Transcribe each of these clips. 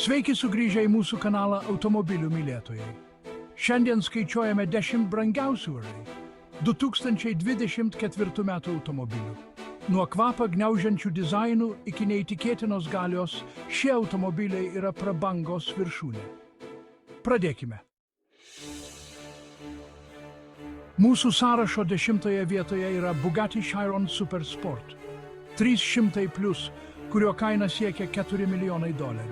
Sveiki sugrįžę į mūsų kanalą automobilių mylėtojai. Šiandien skaičiuojame 10 brangiausių 2024 metų automobilių. Nuo kvapą gniaužiančių dizainų iki neįtikėtinos galios, šie automobiliai yra prabangos viršūnė. Pradėkime. Mūsų sąrašo 10 vietoje yra Bugatti Chiron Super Sport 300+, kurio kaina siekia $4 milijonai.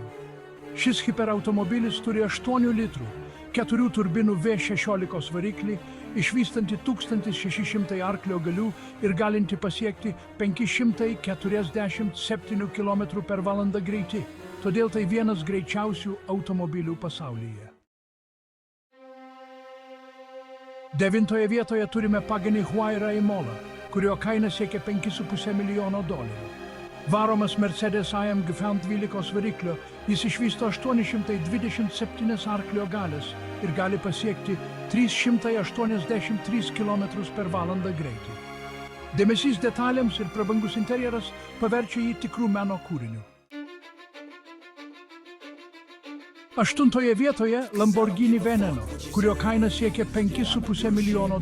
Šis hiperautomobilis turi 8 litrų, 4 turbinų V16 variklį, išvystantį 1600 arklio galių ir galinti pasiekti 547 km/h greitį. Todėl tai vienas greičiausių automobilių pasaulyje. 9 vietoje turime Pagani Huayra Imola, kurio kaina siekia $5,5 milijono. Varomas Mercedes AMG V12 variklio, jis išvysto 827 arklio galias ir gali pasiekti 383 km/h greitį. Dėmesys detalėms ir prabangus interjeras paverčia jį tikrų meno kūriniu. 8 vietoje Lamborghini Veneno, kurio kaina siekia $5,5 milijono.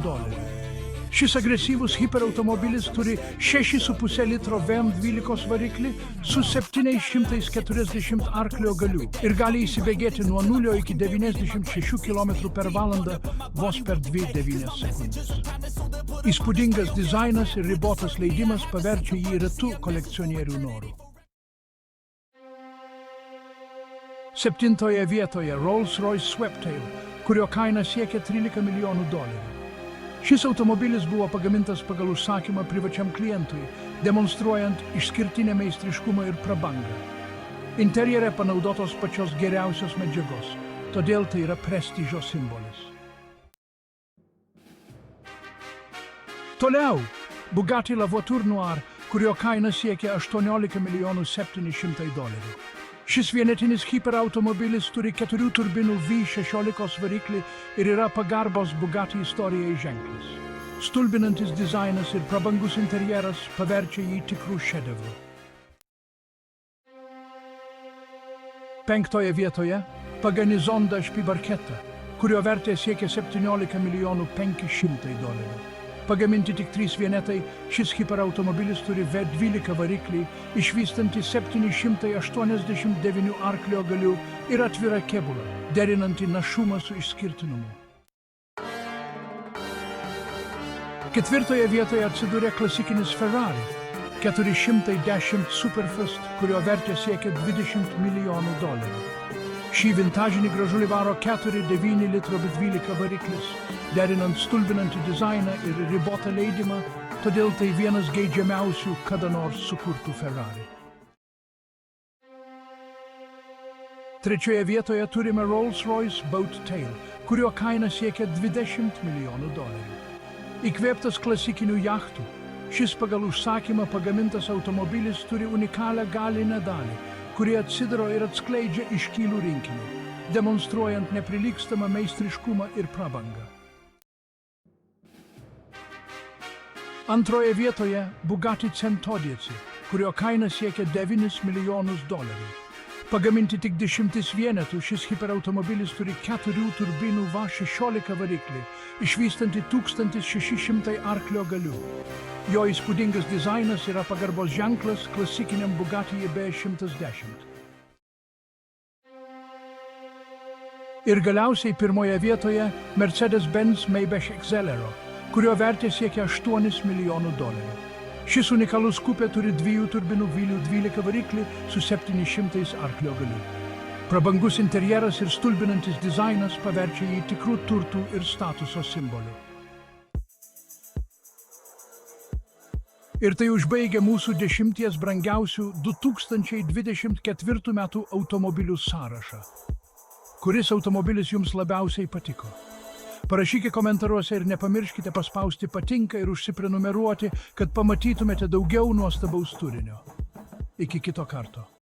Šis agresyvus hiperautomobilis turi 6,5 litro VM12 variklį su 740 arklio galių ir gali įsibėgėti nuo 0 iki 96 km/h vos per 2,9 sekundės. Įspūdingas dizainas ir ribotas leidimas paverčia jį retų kolekcionierių noru. 7 vietoje Rolls-Royce Sweptail, kurio kaina siekia $13 milijonų. Šis automobilis buvo pagamintas pagal užsakymą privačiam klientui, demonstruojant išskirtinę meistriškumą ir prabangą. Interjere panaudotos pačios geriausios medžiagos, todėl tai yra prestižo simbolis. Toliau Bugatti La Voiture Noire, kurio kaina siekia $18,7 milijonų. Šis vienetinis hiperautomobilis turi 4 turbinų V16 variklį ir yra pagarbos Bugatti istorijai ženklas. Stulbinantis dizainas ir prabangus interjeras paverčia jį tikrų šedevrų. 5 vietoje Pagani Zonda Spibarchetta, kurio vertė siekia $17,5 milijonų. Pagaminti tik 3 vienetai, šis hiperautomobilis turi V12 variklį, išvystantį 789 arklio galių ir atvirą kėbulą, derinantį našumą su išskirtinumu. 4 vietoje atsidūrė klasikinis Ferrari 410 Superfast, kurio vertė siekia $20 milijonų. Šį vintažinį gražulį varo 4,9 litro B12 variklis, derinant stulbinantį dizainą ir ribotą leidimą, todėl tai vienas geidžiamiausių kada nors sukurtų Ferrari. 3 vietoje turime Rolls-Royce Boat Tail, kurio kaina siekia $20 milijonų. Įkvėptas klasikinių jachtų, šis pagal užsakymą pagamintas automobilis turi unikalią galinę dalį, kurie atsidaro ir atskleidžia iškylų rinkinį, demonstruojant neprilygstamą meistriškumą ir prabangą. 2 vietoje Bugatti Centodieci, kurio kaina siekia $9 milijonus. Pagaminti tik 10 vienetų, šis hiperautomobilis turi 4 turbinų V16 variklį, išvystantį 1600 arklio galių. Jo įspūdingas dizainas yra pagarbos ženklas klasikiniam Bugatti B110. Ir galiausiai 1 vietoje Mercedes-Benz Maybach Exelero, kurio vertė siekia $8 milijonų. Šis unikalus kupė turi 2 turbinų V12 variklį su 700 arklio galių. Prabangus interjeras ir stulbinantis dizainas paverčia jį tikrų turtų ir statuso simboliu. Ir tai užbaigia mūsų 10 brangiausių 2024 metų automobilių sąrašą. Kuris automobilis jums labiausiai patiko? Parašykite komentaruose ir nepamirškite paspausti patinka ir užsiprenumeruoti, kad pamatytumėte daugiau nuostabaus turinio. Iki kito karto.